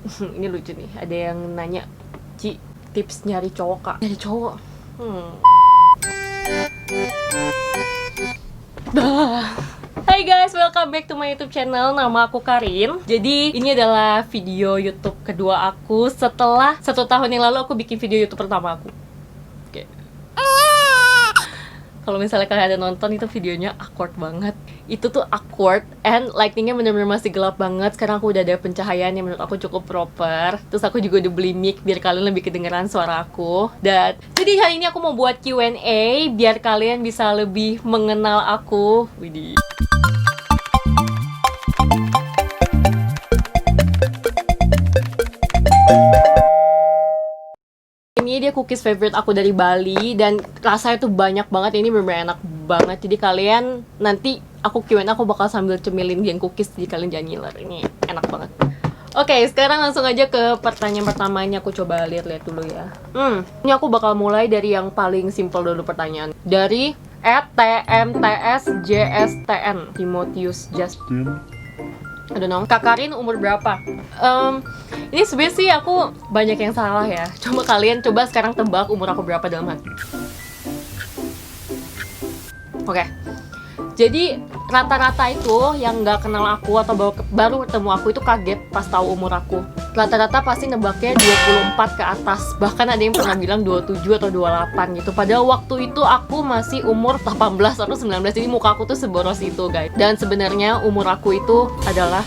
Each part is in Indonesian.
Ini lucu nih, ada yang nanya, Ci, tips nyari cowok kak. Nyari cowok Hai guys, welcome back to my YouTube channel. Nama aku Karin. Jadi ini adalah video YouTube kedua aku setelah 1 tahun yang lalu aku bikin video YouTube pertama aku. Oke. Kalau misalnya kalian ada nonton, itu videonya awkward banget. Itu tuh awkward and lightingnya bener-bener masih gelap banget. Sekarang aku udah ada pencahayaan yang menurut aku cukup proper. Terus aku juga udah beli mic biar kalian lebih kedengeran suara aku. Dan jadi hari ini aku mau buat Q&A biar kalian bisa lebih mengenal aku. Widih. Ini dia cookies favorite aku dari Bali dan rasanya tuh banyak banget. Ini bener-bener enak banget. Jadi kalian nanti aku Q&A aku bakal sambil cemilin yang cookies, jadi kalian jangan ngiler. Ini enak banget. Oke, sekarang langsung aja ke pertanyaan pertamanya. Aku coba lihat-lihat dulu ya. Ini aku bakal mulai dari yang paling simple dulu pertanyaan. Dari @tmtsjstn Timotius Justin. Aduh nom, Kak Karin umur berapa? Ini sebenarnya sih aku banyak yang salah ya. Coba kalian sekarang tebak umur aku berapa dalam hati. Oke. Jadi rata-rata itu yang nggak kenal aku atau baru ketemu aku itu kaget pas tahu umur aku. Rata-rata pasti nebaknya 24 ke atas. Bahkan ada yang pernah bilang 27 atau 28 gitu. Padahal waktu itu aku masih umur 18 atau 19. Jadi muka aku tuh seboros itu, guys. Dan sebenarnya umur aku itu adalah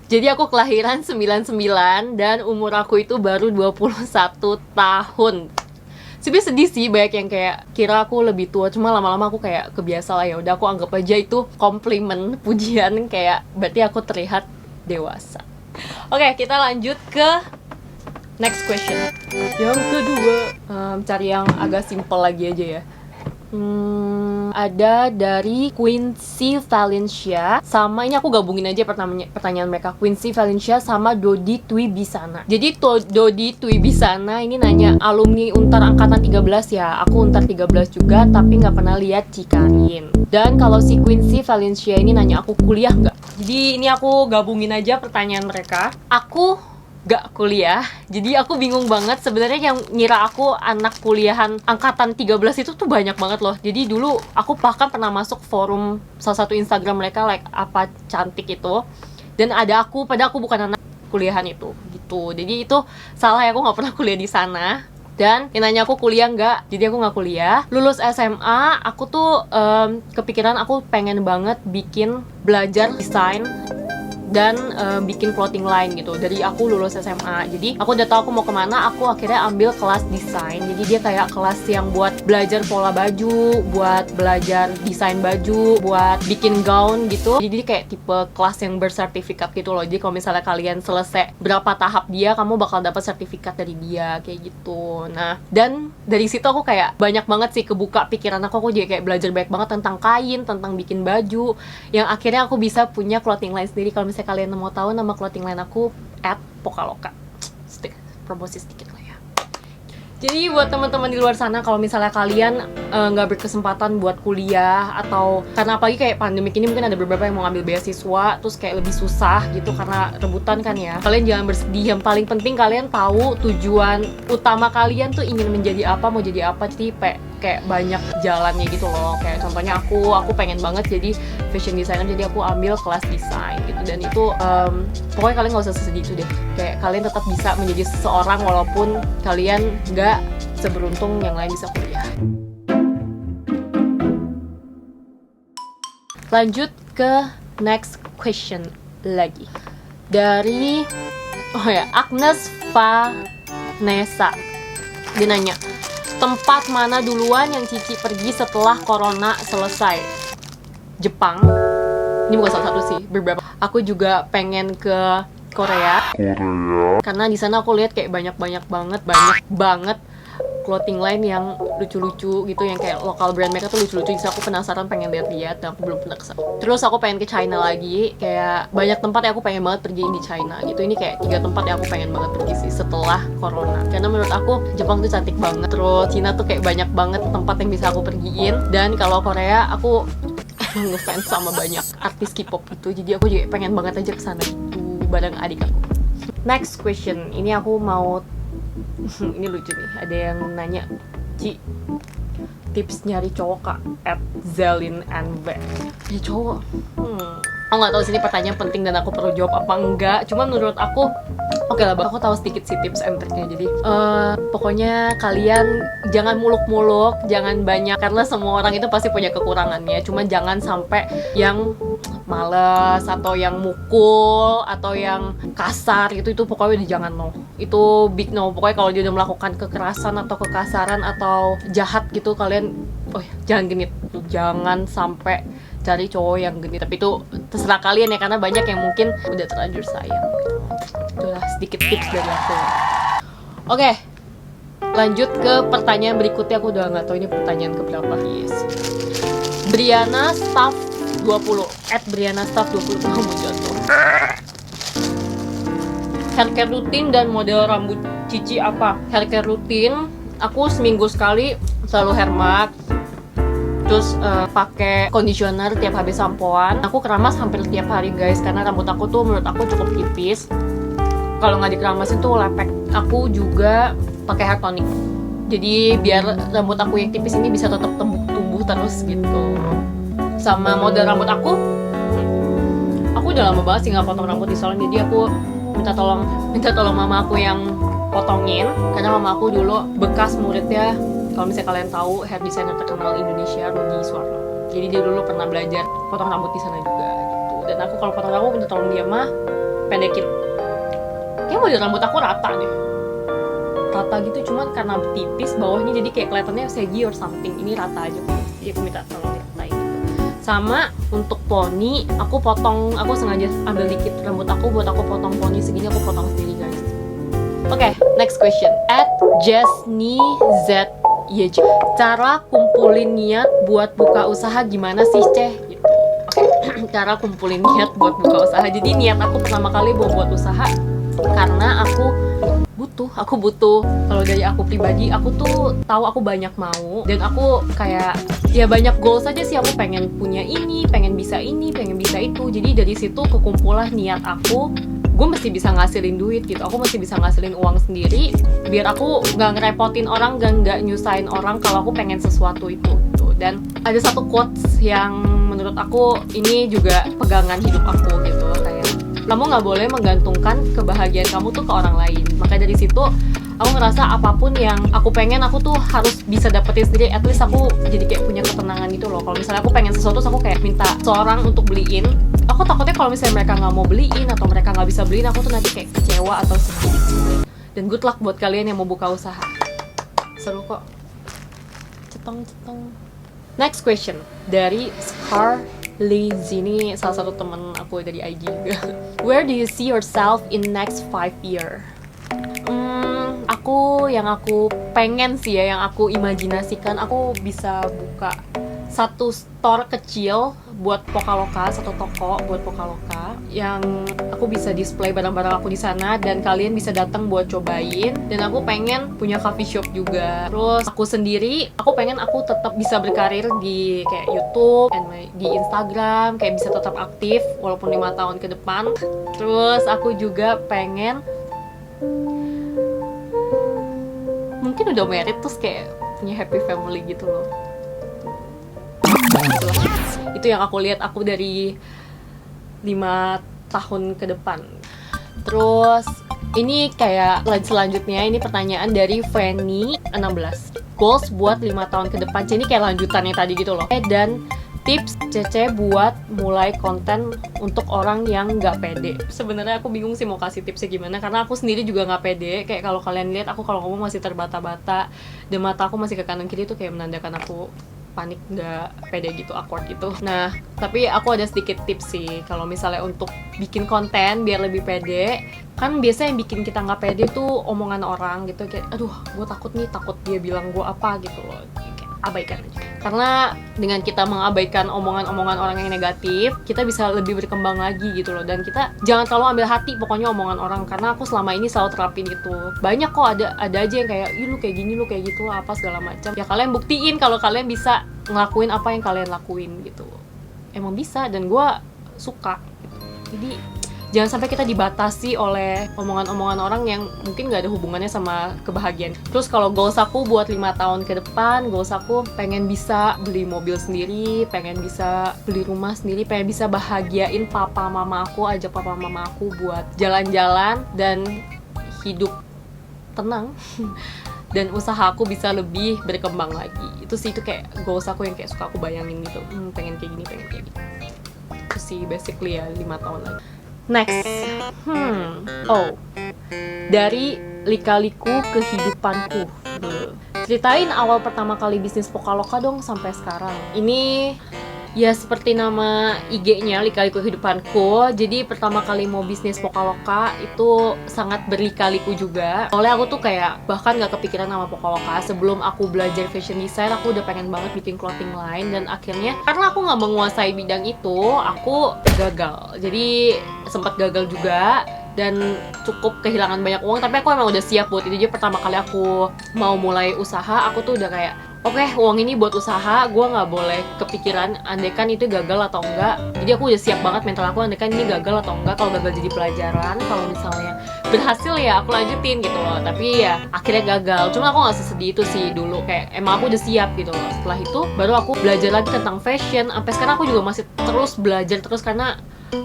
jadi aku kelahiran 99 dan umur aku itu baru 21 tahun. Sebenernya sedih sih, banyak yang kayak kira aku lebih tua, cuma lama-lama aku kayak kebiasa lah, ya udah aku anggap aja itu komplimen, pujian, kayak berarti aku terlihat dewasa. Oke, kita lanjut ke next question. Yang kedua, cari yang agak simple lagi aja ya. Ada dari Quincy Valencia, sama ini aku gabungin aja pertanyaan mereka. Quincy Valencia sama Dodi Twibisana. Jadi Dodi Twibisana ini nanya, alumni Untar angkatan 13 ya. Aku Untar 13 juga, tapi nggak pernah lihat Cikarin. Dan kalau si Quincy Valencia ini nanya aku kuliah nggak. Jadi ini aku gabungin aja pertanyaan mereka. Aku gak kuliah, jadi aku bingung banget sebenarnya. Yang ngira aku anak kuliahan angkatan 13 itu tuh banyak banget loh. Jadi dulu aku bahkan pernah masuk forum salah satu Instagram mereka, like apa cantik itu, dan ada aku, padahal aku bukan anak kuliahan itu gitu. Jadi itu salah ya, aku gak pernah kuliah di sana. Dan yang nanya aku kuliah nggak, jadi aku nggak kuliah. Lulus SMA, aku tuh kepikiran aku pengen banget belajar desain dan bikin clothing line gitu. Dari aku lulus SMA, jadi aku udah tahu aku mau kemana. Aku akhirnya ambil kelas desain. Jadi dia kayak kelas yang buat belajar pola baju, buat belajar desain baju, buat bikin gaun gitu. Jadi kayak tipe kelas yang bersertifikat gitu loh. Jadi kalau misalnya kalian selesai berapa tahap dia, kamu bakal dapat sertifikat dari dia kayak gitu. Nah, dan dari situ aku kayak banyak banget sih kebuka pikiran aku jadi kayak belajar banyak banget tentang kain, tentang bikin baju, yang akhirnya aku bisa punya clothing line sendiri. Kalau misalnya kalian mau tahu nama clothing line aku @pokaloka. Promosi sedikit lah ya. Jadi buat teman-teman di luar sana, kalau misalnya kalian nggak berkesempatan buat kuliah, atau karena apalagi kayak pandemik ini mungkin ada beberapa yang mau ngambil beasiswa terus kayak lebih susah gitu karena rebutan kan ya, kalian jangan bersedih. Yang paling penting kalian tahu tujuan utama kalian tuh ingin menjadi apa, mau jadi apa. Jadi kayak banyak jalannya gitu loh. Kayak contohnya aku pengen banget jadi fashion designer, jadi aku ambil kelas desain gitu. Dan itu pokoknya kalian nggak usah sedih itu deh. Kayak kalian tetap bisa menjadi seseorang walaupun kalian nggak seberuntung yang lain bisa kuliah. Lanjut ke next question lagi dari Agnes Vanessa. Dia nanya, tempat mana duluan yang Cici pergi setelah corona selesai? Jepang. Ini bukan salah satu sih, beberapa. Aku juga pengen ke Korea. Karena di sana aku lihat kayak banyak banget clothing line yang lucu-lucu gitu, yang kayak lokal brand mereka tuh lucu-lucu. Jadi aku penasaran, pengen lihat-lihat, dan aku belum pernah kesana. Terus aku pengen ke China lagi, kayak banyak tempat yang aku pengen banget pergi di China gitu. Ini kayak 3 tempat yang aku pengen banget pergi sih setelah corona. Karena menurut aku Jepang tuh cantik banget, terus China tuh kayak banyak banget tempat yang bisa aku pergiin. Dan kalau Korea aku ngefans sama banyak artis K-pop gitu, jadi aku juga pengen banget aja kesana gitu bareng adik aku. Next question, ini aku mau ini lucu nih, ada yang nanya, Ci, tips nyari cowok kak @ZalinNV. Nyari cowok, aku nggak tahu sih ini pertanyaan penting dan aku perlu jawab apa enggak. Cuma menurut aku, oke lah, aku tahu sedikit sih tips and triknya. Jadi pokoknya kalian jangan muluk-muluk, jangan banyak, karena semua orang itu pasti punya kekurangannya. Cuma jangan sampai yang males atau yang mukul atau yang kasar itu pokoknya udah jangan, no. Itu big no. Pokoknya kalau dia udah melakukan kekerasan atau kekasaran atau jahat gitu, kalian jangan genit. Jangan sampai cari cowok yang genit. Tapi itu terserah kalian ya, karena banyak yang mungkin udah terlanjur sayang. Itulah sedikit tips dari aku. Oke, lanjut ke pertanyaan berikutnya. Aku udah nggak tahu ini pertanyaan keberapa. Yes. Briana Staff 20 @Briana Staff 20 kamu jatuh. Haircare rutin dan model rambut Cici apa? Haircare rutin, aku seminggu sekali selalu hair mask. Terus pakai conditioner tiap habis sampoan. Aku keramas hampir tiap hari guys, karena rambut aku tuh menurut aku cukup tipis. Kalau nggak dikeramasin tuh lepek. Aku juga pakai hair tonic. Jadi biar rambut aku yang tipis ini bisa tetap tumbuh terus gitu. Sama model rambut aku udah lama banget sih nggak potong rambut di salon. Jadi aku minta tolong mama aku yang potongin, karena mama aku dulu bekas muridnya, kalau misalnya kalian tahu, hair designer terkenal Indonesia, Rudi Suwarno. Jadi dia dulu pernah belajar potong rambut di sana juga gitu. Dan aku kalau potong rambut minta tolong dia, mah pendekin. Kayak model rambut aku rata deh, rata gitu, cuman karena tipis bawahnya jadi kayak kelihatannya saggy or something. Ini rata aja, jadi aku minta tolong diratain gitu. Sama untuk poni, aku sengaja ambil dikit rambut aku buat aku potong poni segini, aku potong sendiri guys. Oke, next question @JasniZ. Cara kumpulin niat buat buka usaha gimana sih, Ceh? Gitu. Oke. Cara kumpulin niat buat buka usaha. Jadi niat aku pertama kali buat usaha karena aku butuh. Kalau dari aku pribadi, aku tuh tahu aku banyak mau, dan aku kayak ya banyak goals aja sih. Aku pengen punya ini, pengen bisa itu. Jadi dari situ kekumpulah niat aku. Gue mesti bisa ngasilin duit gitu, aku mesti bisa ngasilin uang sendiri biar aku gak ngerepotin orang, gak nyusahin orang kalau aku pengen sesuatu itu gitu. Dan ada satu quotes yang menurut aku ini juga pegangan hidup aku gitu, kayak kamu gak boleh menggantungkan kebahagiaan kamu tuh ke orang lain. Makanya dari situ aku ngerasa apapun yang aku pengen, aku tuh harus bisa dapetin sendiri. At least aku jadi kayak punya ketenangan gitu loh. Kalau misalnya aku pengen sesuatu, aku kayak minta seorang untuk beliin, aku takutnya kalau misalnya mereka nggak mau beliin atau mereka nggak bisa beliin, aku tuh nanti kayak kecewa atau sedih gitu. Dan good luck buat kalian yang mau buka usaha, seru kok. Cetong. Next question dari Scarlizzy, ini salah satu temen aku dari IG juga. Where do you see yourself in next 5 year? Yang aku pengen sih ya, yang aku imajinasikan, aku bisa buka satu store kecil buat Pokaloka, satu toko buat Pokaloka yang aku bisa display barang-barang aku di sana dan kalian bisa datang buat cobain. Dan aku pengen punya coffee shop juga. Terus aku sendiri, aku pengen aku tetap bisa berkarir di kayak YouTube and di Instagram, kayak bisa tetap aktif walaupun 5 tahun ke depan. Terus aku juga pengen mungkin udah married terus kayak punya happy family gitu loh. Itu yang aku lihat aku dari 5 tahun ke depan. Terus ini kayak selanjutnya, ini pertanyaan dari Fanny 16. Goals buat 5 tahun ke depan. Jadi kayak lanjutannya tadi gitu loh. Dan tips Cece buat mulai konten untuk orang yang nggak pede. Sebenarnya aku bingung sih mau kasih tipsnya gimana, karena aku sendiri juga nggak pede. Kayak kalau kalian lihat aku kalau ngomong masih terbata-bata dan mata aku masih ke kanan kiri, tuh kayak menandakan aku panik, nggak pede gitu, awkward gitu. Nah, tapi aku ada sedikit tips sih kalau misalnya untuk bikin konten biar lebih pede. Kan biasanya yang bikin kita nggak pede tuh omongan orang gitu, kayak aduh gue takut dia bilang gue apa gitu loh. Abaikan aja. Karena dengan kita mengabaikan omongan-omongan orang yang negatif, kita bisa lebih berkembang lagi gitu loh. Dan kita jangan terlalu ambil hati pokoknya omongan orang, karena aku selama ini selalu terapin itu. Banyak kok ada aja yang kayak, ih lu kayak gini, lu kayak gitu lah, apa segala macam. Ya kalian buktiin kalau kalian bisa ngelakuin apa yang kalian lakuin gitu. emang bisa dan gue suka. Jadi jangan sampai kita dibatasi oleh omongan-omongan orang yang mungkin gak ada hubungannya sama kebahagiaan. Terus kalau goals aku buat 5 tahun ke depan, goals aku pengen bisa beli mobil sendiri, pengen bisa beli rumah sendiri, pengen bisa bahagiain papa mama aku, ajak papa mama aku buat jalan-jalan dan hidup tenang. Dan usaha aku bisa lebih berkembang lagi. Itu sih, itu kayak goals aku yang kayak suka aku bayangin gitu. Pengen kayak gini, pengen kayak gini. Itu sih basically ya 5 tahun lagi. Next, dari lika-liku kehidupanku. Ceritain awal pertama kali bisnis Pokaloka dong sampai sekarang. Ini ya seperti nama IG-nya, lika-liku kehidupanku. Jadi pertama kali mau bisnis Pokaloka itu sangat berlika-liku juga. Soalnya aku tuh kayak bahkan gak kepikiran nama Pokaloka. Sebelum aku belajar fashion design, aku udah pengen banget bikin clothing line. Dan akhirnya karena aku gak menguasai bidang itu, aku gagal. Jadi sempat gagal juga dan cukup kehilangan banyak uang. Tapi aku emang udah siap buat itu. Jadi pertama kali aku mau mulai usaha, aku tuh udah kayak oke, uang ini buat usaha, gue nggak boleh kepikiran andekan itu gagal atau enggak. Jadi aku udah siap banget mental aku, andekan ini gagal atau enggak. Kalau gagal jadi pelajaran, kalau misalnya berhasil ya aku lanjutin gitu loh. Tapi ya akhirnya gagal. Cuma aku nggak sesedih itu sih dulu, kayak emang aku udah siap gitu loh. Setelah itu baru aku belajar lagi tentang fashion. Sampai sekarang aku juga masih terus belajar terus, karena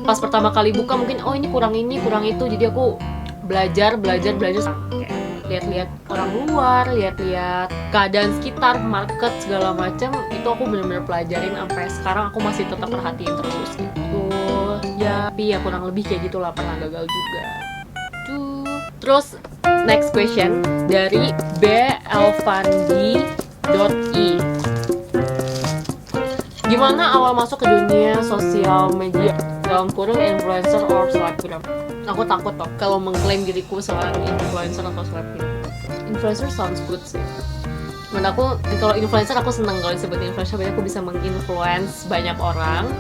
pas pertama kali buka mungkin ini kurang itu. Jadi aku belajar kayak lihat-lihat orang luar, lihat-lihat keadaan sekitar, market segala macam. Itu aku benar-benar pelajarin sampai sekarang aku masih tetap perhatiin terus gitu. Ya, tapi ya kurang lebih kayak gitulah, pernah gagal juga. Terus next question dari belvandi.i. Gimana awal masuk ke dunia sosial media, dalam kurung influencer or selebgram? Aku takut loh kalau mengklaim diriku seorang influencer atau selebgram. Influencer sounds good sih. Menurut aku kalau influencer aku seneng kalau disebutin influencer, berarti aku bisa menginfluence banyak orang.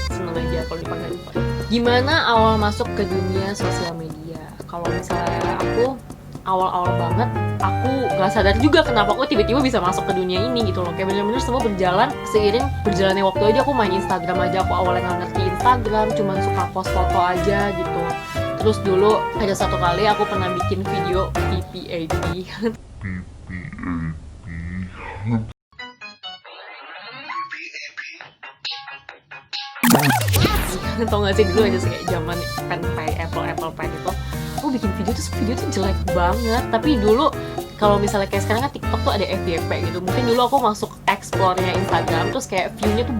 Seneng aja kalau dipanggil influencer. Gimana awal masuk ke dunia sosial media? Kalau misalnya aku awal-awal banget, aku gak sadar juga kenapa aku tiba-tiba bisa masuk ke dunia ini gitu loh. Kayak bener-bener semua berjalan seiring berjalannya waktu aja. Aku main Instagram aja, aku awalnya gak ngerti Instagram, cuman suka post foto aja gitu. Terus dulu ada satu kali aku pernah bikin video PPAP. Tau gak sih, dulu aja sih kayak zaman pen Apple pen itu, aku bikin video tuh jelek banget. Tapi dulu kalau misalnya kayak sekarang kan TikTok tuh ada FYP gitu, mungkin dulu aku masuk explore-nya Instagram, terus kayak view-nya tuh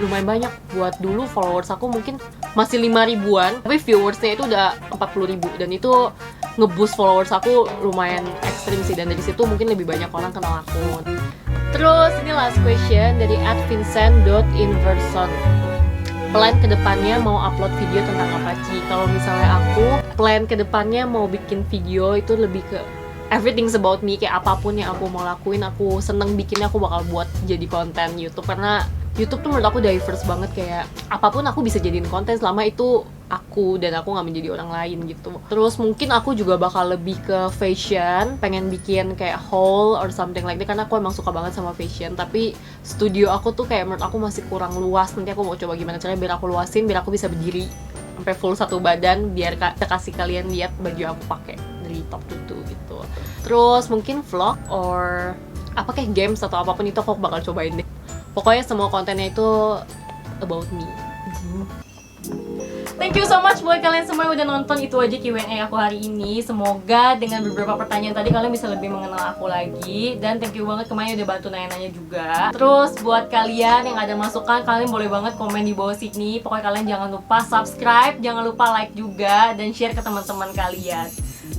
lumayan banyak. Buat dulu followers aku mungkin masih 5 ribuan, tapi viewersnya itu udah 40 ribu, dan itu nge-boost followers aku lumayan ekstrim sih. Dan dari situ mungkin lebih banyak orang kenal aku. Terus ini last question dari @vincent.inverson. Plan kedepannya mau upload video tentang apa, Ci? Kalau misalnya aku plan kedepannya mau bikin video itu lebih ke everything's about me. Kayak apapun yang aku mau lakuin, aku seneng bikinnya, aku bakal buat jadi konten YouTube. Karena YouTube tuh menurut aku diverse banget, kayak apapun aku bisa jadiin konten selama itu aku dan aku gak menjadi orang lain gitu. Terus mungkin aku juga bakal lebih ke fashion, pengen bikin kayak haul or something like that, karena aku emang suka banget sama fashion. Tapi studio aku tuh kayak menurut aku masih kurang luas. Nanti aku mau coba gimana caranya biar aku luasin, biar aku bisa berdiri sampai full satu badan, biar kasih kalian lihat baju aku pakai dari top to gitu. Terus mungkin vlog or apa kayak games atau apapun itu aku bakal cobain deh. Pokoknya semua kontennya itu about me. Thank you so much buat kalian semua yang udah nonton. Itu aja Q&A aku hari ini. Semoga dengan beberapa pertanyaan tadi kalian bisa lebih mengenal aku lagi. Dan thank you banget kemarin udah bantu nanya-nanya juga. Terus buat kalian yang ada masukan, kalian boleh banget komen di bawah sini. Pokoknya kalian jangan lupa subscribe, jangan lupa like juga, dan share ke teman-teman kalian.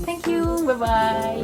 Thank you, bye-bye.